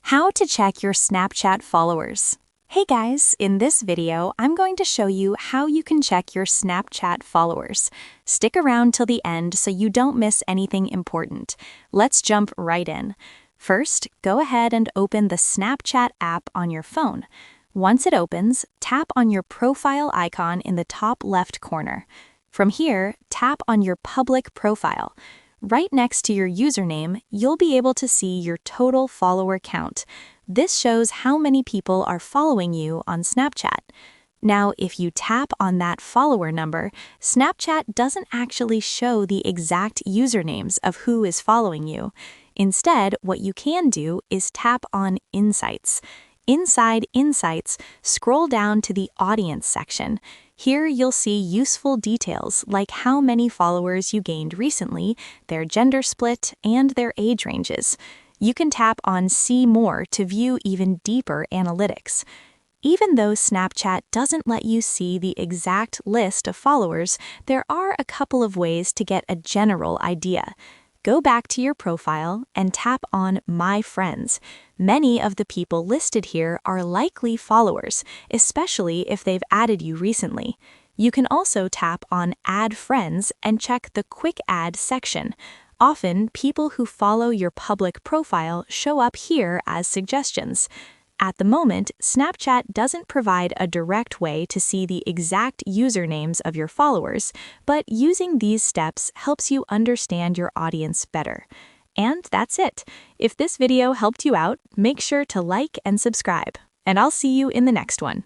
How to check your Snapchat followers. Hey guys, in this video, I'm going to show you how you can check your Snapchat followers. Stick around till the end so you don't miss anything important. Let's jump right in. First, go ahead and open the Snapchat app on your phone. Once it opens, tap on your profile icon in the top left corner. From here, tap on your public profile. Right next to your username, you'll be able to see your total follower count. This shows how many people are following you on Snapchat. Now, if you tap on that follower number, Snapchat doesn't actually show the exact usernames of who is following you. Instead, what you can do is tap on Insights. Inside Insights, scroll down to the Audience section. Here you'll see useful details like how many followers you gained recently, their gender split, and their age ranges. You can tap on See More to view even deeper analytics. Even though Snapchat doesn't let you see the exact list of followers, there are a couple of ways to get a general idea. Go back to your profile and tap on My Friends. Many of the people listed here are likely followers, especially if they've added you recently. You can also tap on Add Friends and check the Quick Add section. Often, people who follow your public profile show up here as suggestions. At the moment, Snapchat doesn't provide a direct way to see the exact usernames of your followers, but using these steps helps you understand your audience better. And that's it. If this video helped you out, make sure to like and subscribe. And I'll see you in the next one.